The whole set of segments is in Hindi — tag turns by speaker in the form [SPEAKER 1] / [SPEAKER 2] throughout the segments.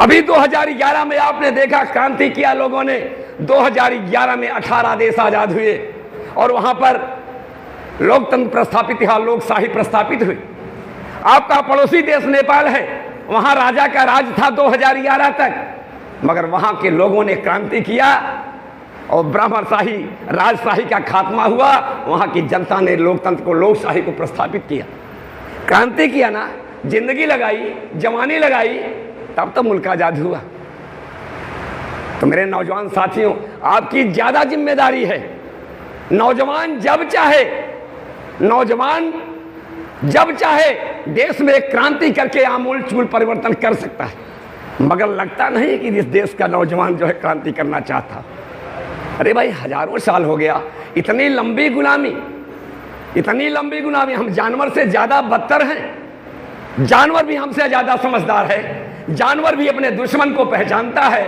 [SPEAKER 1] अभी 2011 में आपने देखा क्रांति किया लोगों ने, 2011 में 18 देश आजाद हुए और वहां पर लोकतंत्र प्रस्थापित हुआ, लोकशाही प्रस्थापित हुई। आपका पड़ोसी देश नेपाल है, वहां राजा का राज था 2011 तक, मगर वहां के लोगों ने क्रांति किया और ब्राह्मणशाही राजशाही का खात्मा हुआ। वहां की जनता ने लोकतंत्र को, लोकशाही को प्रस्थापित किया, क्रांति किया ना, जिंदगी लगाई, जवानी लगाई, तब तो मुल्क आजाद हुआ। तो मेरे नौजवान साथियों, आपकी ज्यादा जिम्मेदारी है। नौजवान जब चाहे देश में एक क्रांति करके आमूल चूल परिवर्तन कर सकता है, मगर लगता नहीं कि इस देश का नौजवान जो है क्रांति करना चाहता। अरे भाई, हजारों साल हो गया, इतनी लंबी गुलामी, हम जानवर से ज्यादा बदतर हैं। जानवर भी हमसे ज्यादा समझदार है, जानवर भी अपने दुश्मन को पहचानता है,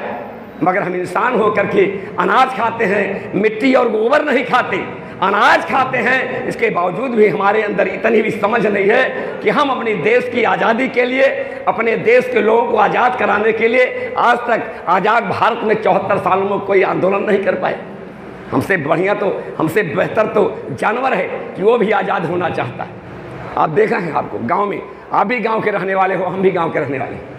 [SPEAKER 1] मगर हम इंसान होकर के अनाज खाते हैं, मिट्टी और गोबर नहीं खाते, अनाज खाते हैं। इसके बावजूद भी हमारे अंदर इतनी भी समझ नहीं है कि हम अपने देश की आज़ादी के लिए, अपने देश के लोगों को आज़ाद कराने के लिए आज तक आज़ाद भारत में 74 सालों में कोई आंदोलन नहीं कर पाए। हमसे बढ़िया तो, हमसे बेहतर तो जानवर है कि वो भी आज़ाद होना चाहता है। आप देखा है, आपको गाँव में, आप भी गाँव के रहने वाले हो, हम भी गाँव के रहने वाले हैं।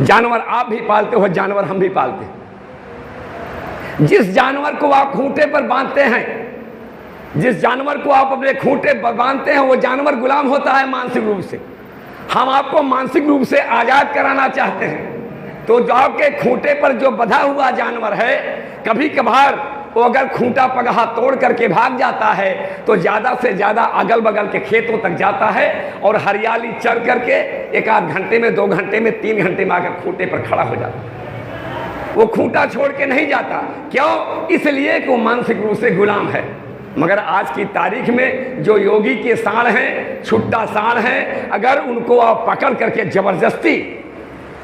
[SPEAKER 1] जानवर आप भी पालते हो, जानवर हम भी पालते हैं। जिस जानवर को आप खूंटे पर बांधते हैं, जिस जानवर को आप अपने खूंटे पर बांधते हैं, वो जानवर गुलाम होता है मानसिक रूप से। हम आपको मानसिक रूप से आजाद कराना चाहते हैं। तो जो आपके खूंटे पर जो बंधा हुआ जानवर है, कभी कभार वो अगर खूंटा पगहा तोड़ करके भाग जाता है तो ज्यादा से ज्यादा अगल बगल के खेतों तक जाता है और हरियाली चर करके 1 आध घंटे में, 2 घंटे में, 3 घंटे में आकर खूंटे पर खड़ा हो जाता है। वो खूंटा छोड़ के नहीं जाता। क्यों? इसलिए कि वो मानसिक रूप से गुलाम है। मगर आज की तारीख में जो योगी के सांड हैं, छुट्टा सांड हैं, अगर उनको आप पकड़ करके जबरदस्ती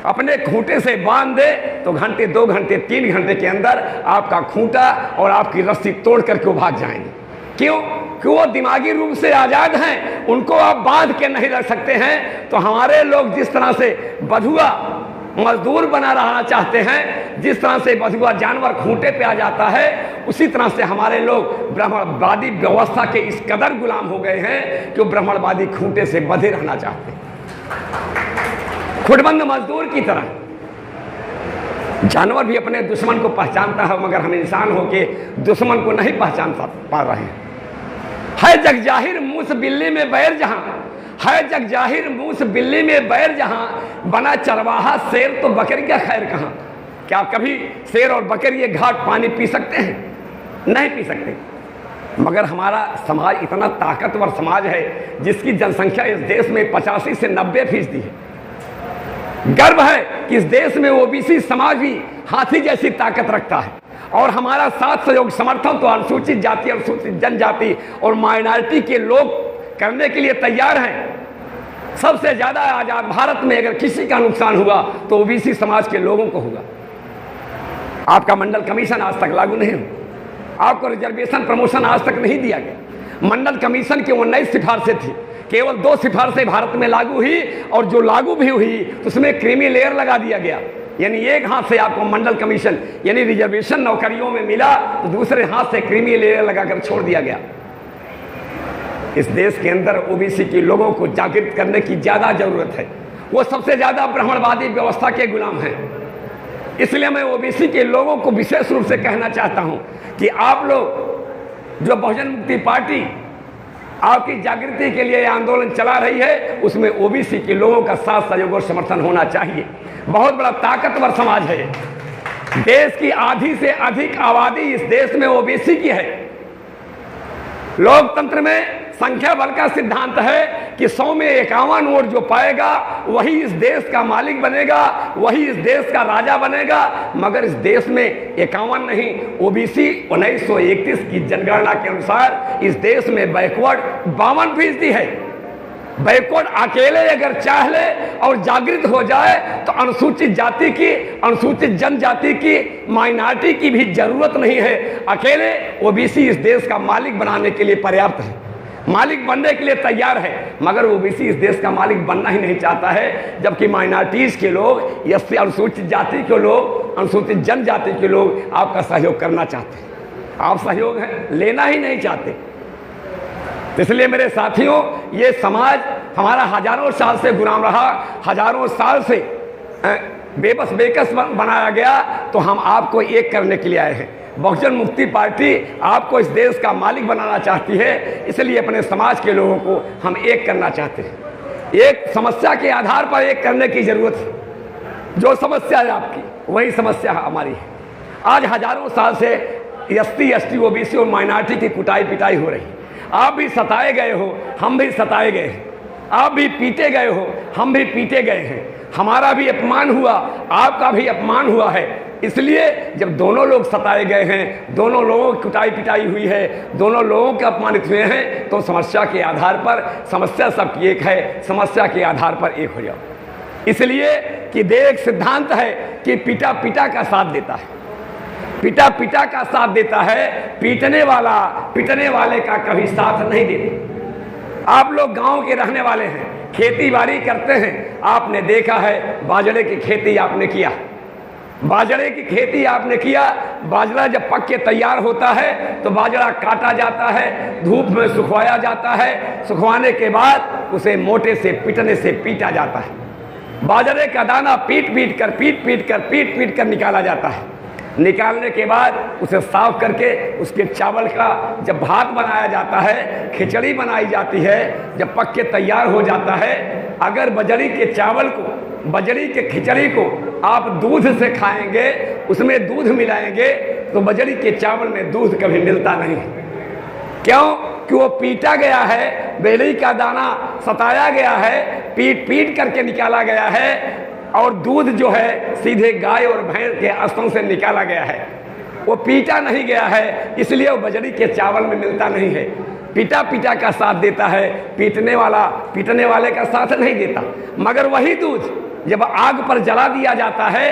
[SPEAKER 1] अपने खूंटे से बांध दे तो घंटे, 2 घंटे, 3 घंटे के अंदर आपका खूंटा और आपकी रस्सी तोड़ करके वो भाग जाएंगे। क्यों? कि वो दिमागी रूप से आजाद हैं, उनको आप बांध के नहीं रख सकते हैं। तो हमारे लोग जिस तरह से बधुआ मजदूर बना रहना चाहते हैं, जिस तरह से बधुआ जानवर खूंटे पे आ जाता है, उसी तरह से हमारे लोग ब्राह्मणवादी व्यवस्था के इस कदर गुलाम हो गए हैं कि ब्राह्मणवादी खूंटे से बंधे रहना चाहते हैं, खुटबंद मजदूर की तरह। जानवर भी अपने दुश्मन को पहचानता है, मगर हम इंसान होके दुश्मन को नहीं पहचान पा रहे हैं। है जग जाहिर मुंह से बिल्ली में बैर जहां, है जग जाहिर मुंह से बिल्ली में बैर जहां, बना चरवाहा शेर तो बकरी का खैर कहां। क्या कभी शेर और बकरी ये घाट पानी पी सकते हैं? नहीं पी सकते। मगर हमारा समाज इतना ताकतवर समाज है जिसकी जनसंख्या इस देश में 85 से 90% है। गर्व है कि इस देश में ओबीसी समाज भी हाथी जैसी ताकत रखता है और हमारा साथ सहयोग समर्थन तो अनुसूचित जाति, अनुसूचित जनजाति और माइनॉरिटी के लोग करने के लिए तैयार हैं। सबसे ज्यादा आजाद भारत में अगर किसी का नुकसान हुआ तो ओबीसी समाज के लोगों को होगा। आपका मंडल कमीशन आज तक लागू नहीं हुआ, आपको रिजर्वेशन प्रमोशन आज तक नहीं दिया गया। मंडल कमीशन की 19 सिफारिशें थी, केवल 2 सिफारिशें भारत में लागू हुई और जो लागू भी हुई तो उसमें क्रीमी लेयर लगा दिया गया। यानी एक हाथ से आपको मंडल कमीशन यानी रिजर्वेशन नौकरियों में मिला तो दूसरे हाथ से क्रीमी लेयर लगाकर छोड़ दिया गया। इस देश के अंदर ओबीसी के लोगों को जागृत करने की ज्यादा जरूरत है। वो सबसे ज्यादा ब्राह्मणवादी व्यवस्था के गुलाम हैं। इसलिए मैं ओबीसी के लोगों को विशेष रूप से कहना चाहता हूं कि आप लोग जो बहुजन मुक्ति पार्टी आपकी जागृति के लिए आंदोलन चला रही है, उसमें ओबीसी के लोगों का साथ सहयोग और समर्थन होना चाहिए। बहुत बड़ा ताकतवर समाज है। देश की आधी से अधिक आबादी इस देश में ओबीसी की है। लोकतंत्र में संख्या बल का सिद्धांत है कि 100 में 51 वोट जो पाएगा वही इस देश का मालिक बनेगा, वही इस देश का राजा बनेगा। मगर इस देश में 51 नहीं, ओबीसी 1931 की जनगणना के अनुसार इस देश में बैकवर्ड 52% है। बैकवर्ड अकेले अगर चाह ले और जागृत हो जाए तो अनुसूचित जाति की, अनुसूचित जनजाति की, माइनॉरिटी की भी जरूरत नहीं है। अकेले ओबीसी इस देश का मालिक बनाने के लिए पर्याप्त है। मालिक बनने के लिए तैयार है, मगर ओबीसी इस देश का मालिक बनना ही नहीं चाहता है। जबकि माइनॉरिटीज के लोग, एससी अनुसूचित जाति के लोग, अनुसूचित जनजाति के लोग आपका सहयोग करना चाहते हैं, आप सहयोग है लेना ही नहीं चाहते। इसलिए मेरे साथियों, ये समाज हमारा हजारों साल से गुलाम रहा, हजारों साल से बेबस बेकस बनाया गया, तो हम आपको एक करने के लिए आए हैं। बहुजन मुक्ति पार्टी आपको इस देश का मालिक बनाना चाहती है, इसलिए अपने समाज के लोगों को हम एक करना चाहते हैं। एक समस्या के आधार पर एक करने की जरूरत है। जो समस्या है आपकी, वही समस्या हमारी है। आज हजारों साल से एससी, एसटी, ओबीसी और माइनॉरिटी की कुटाई पिटाई हो रही। आप भी सताए गए हो, हम भी सताए गए हैं। आप भी पीटे गए हो, हम भी पीटे गए हैं। हमारा भी अपमान हुआ, आपका भी अपमान हुआ है। इसलिए जब दोनों लोग सताए गए हैं, दोनों लोगों की कुटाई पिटाई हुई है, दोनों लोगों के अपमानित हुए हैं, तो समस्या के आधार पर, समस्या सबकी एक है, समस्या के आधार पर एक हो जाओ। इसलिए कि एक सिद्धांत है कि पिता पिता का साथ देता है, पिता पिता का साथ देता है, पीटने वाला पिटने वाले का कभी साथ नहीं देता। आप लोग गांव के रहने वाले हैं, खेती बाड़ी करते हैं, आपने देखा है बाजरे की खेती आपने किया, बाजरे की खेती आपने किया। बाजरा जब पक के तैयार होता है तो बाजरा काटा जाता है, धूप में सुखवाया जाता है, सुखवाने के बाद उसे मोटे से पिटने से पीटा जाता है। बाजरे का दाना पीट पीट कर निकाला जाता है। निकालने के बाद उसे साफ करके उसके चावल का जब भात बनाया जाता है, खिचड़ी बनाई जाती है, जब पक के तैयार हो जाता है। अगर बजरी के चावल को, बजरी के खिचड़ी को आप दूध से खाएंगे, उसमें दूध मिलाएंगे, तो बजरी के चावल में दूध कभी मिलता नहीं। क्यों? कि वो पीटा गया है, बेली का दाना सताया गया है, पीट पीट करके निकाला गया है, और दूध जो है सीधे गाय और भैंस के स्तन से निकाला गया है, वो पीटा नहीं गया है, इसलिए वो बजरी के चावल में मिलता नहीं है। पिता पिता का साथ देता है, पीटने वाला पीटने वाले का साथ नहीं देता। मगर वही दूध जब आग पर जला दिया जाता है,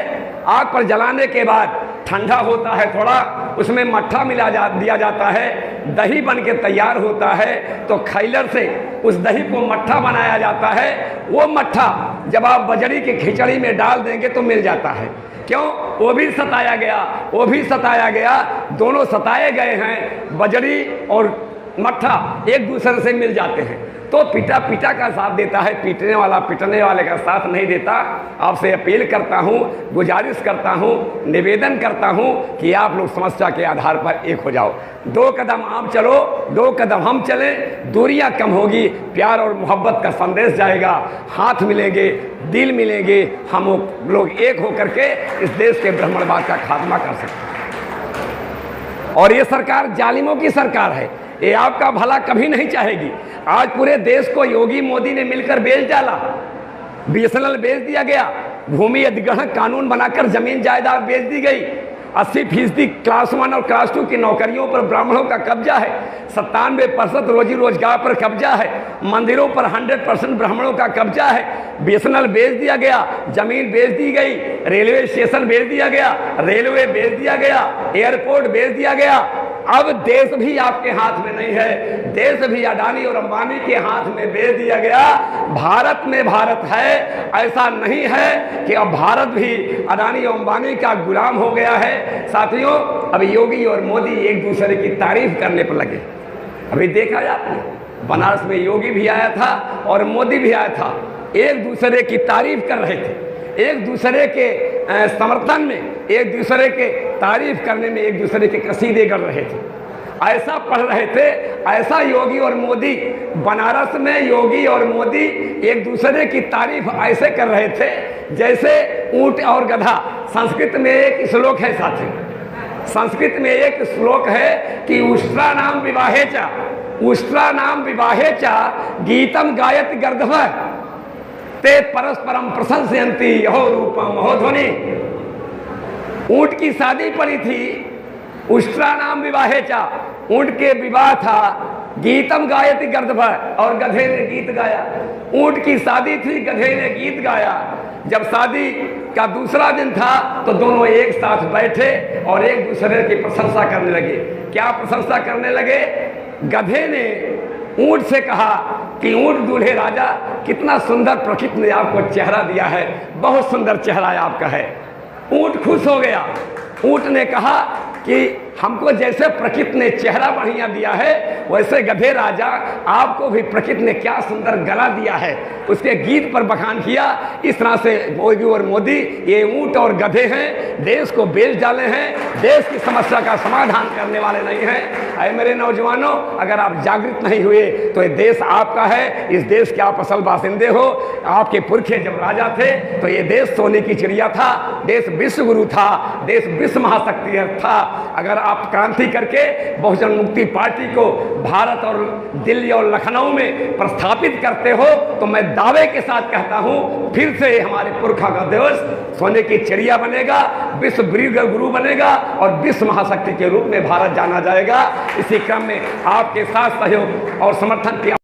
[SPEAKER 1] आग पर जलाने के बाद ठंडा होता है थोड़ा, उसमें मट्ठा दिया जाता है, दही बन के तैयार होता है, तो खैलर से उस दही को मट्ठा बनाया जाता है। वो मट्ठा जब आप बजरी की खिचड़ी में डाल देंगे तो मिल जाता है। क्यों? वो भी सताया गया, वो भी सताया गया, दोनों सताए गए हैं। बजरी और मट्ठा एक दूसरे से मिल जाते हैं, तो पिता पिता का साथ देता है, पीटने वाला पिटने वाले का साथ नहीं देता। आपसे अपील करता हूँ, गुजारिश करता हूँ, निवेदन करता हूँ कि आप लोग समस्या के आधार पर एक हो जाओ। 2 कदम आप चलो, 2 कदम हम चलें, दूरियां कम होगी, प्यार और मोहब्बत का संदेश जाएगा, हाथ मिलेंगे, दिल मिलेंगे, हम लोग एक होकर के इस देश के ब्राह्मणवाद का खात्मा कर सकते हैं। और ये सरकार जालिमों की सरकार है, ये आपका भला कभी नहीं चाहेगी। आज पूरे देश को योगी मोदी ने मिलकर बेच डाला, बीएसएनएल बेच दिया गया, भूमि अधिग्रहण कानून बनाकर जमीन जायदाद बेच दी गई, 80% क्लास 1 और क्लास 2 की नौकरियों पर ब्राह्मणों का कब्जा है, 97% रोजी रोजगार पर कब्जा है, मंदिरों पर 100% ब्राह्मणों का कब्जा है। बीएसएनएल बेच दिया गया, जमीन बेच दी गई, रेलवे स्टेशन बेच दिया गया, रेलवे बेच दिया गया, एयरपोर्ट बेच दिया गया। अब देश भी आपके हाथ में नहीं है, देश भी अडानी और अंबानी के हाथ में बेच दिया गया। भारत में भारत है, ऐसा नहीं है कि अब भारत भी अडानी और अंबानी का गुलाम हो गया है। साथियों, अब योगी और मोदी एक दूसरे की तारीफ करने पर लगे। अभी देखा आपने, बनारस में योगी भी आया था और मोदी भी आया था, एक दूसरे की तारीफ कर रहे थे, एक दूसरे के समर्थन में, एक दूसरे के तारीफ करने में एक दूसरे के कसीदे कर रहे थे, ऐसा पढ़ रहे थे। ऐसा योगी और मोदी, बनारस में योगी और मोदी एक दूसरे की तारीफ ऐसे कर रहे थे जैसे ऊंट और गधा। संस्कृत में एक श्लोक है साथी, संस्कृत में एक श्लोक है कि उष्ट्रा नाम विवाहेचा, उष्ट्रा नाम विवाहेचा गीतम गायत गर्दभ ते परस्परम प्रशंसयन्ति यहो रूपम अहो ध्वनि। ऊंट की शादी पड़ी थी, उष्ट्रा नाम विवाहेचा, ऊंट के विवाह था, गीतम गायति गर्दभ, और गधे ने गीत गाया। ऊंट की शादी थी, गधे ने गीत गाया। जब शादी का दूसरा दिन था तो दोनों एक साथ बैठे और एक दूसरे की प्रशंसा करने लगे। क्या प्रशंसा करने लगे? गधे ने ऊंट से कहा कि ऊंट दूल्हे राजा, कितना सुंदर प्रकृति ने आपको चेहरा दिया है, बहुत सुंदर चेहरा आपका है। ऊंट खुश हो गया। ऊंट ने कहा कि हमको जैसे प्रकृति ने चेहरा बढ़िया दिया है, वैसे गधे राजा आपको भी प्रकृति ने क्या सुंदर गला दिया है। उसके गीत पर बखान किया। इस तरह से योगी और मोदी ये ऊंट और गधे हैं, देश को बेच डाले हैं, देश की समस्या का समाधान करने वाले नहीं हैं। अरे मेरे नौजवानों, अगर आप जागृत नहीं हुए तो ये देश आपका है, इस देश के आप असल बासिंदे हो। आपके पुरखे जब राजा थे तो ये देश सोने की चिड़िया था, देश विश्व गुरु था, देश विश्व महाशक्ति था। अगर आप क्रांति करके बहुजन मुक्ति पार्टी को भारत और दिल्ली और लखनऊ में प्रस्थापित करते हो तो मैं दावे के साथ कहता हूं, फिर से हमारे पुरखा का देश सोने की चिड़िया बनेगा, विश्व गुरु बनेगा और विश्व महाशक्ति के रूप में भारत जाना जाएगा। इसी क्रम में आपके साथ सहयोग और समर्थन की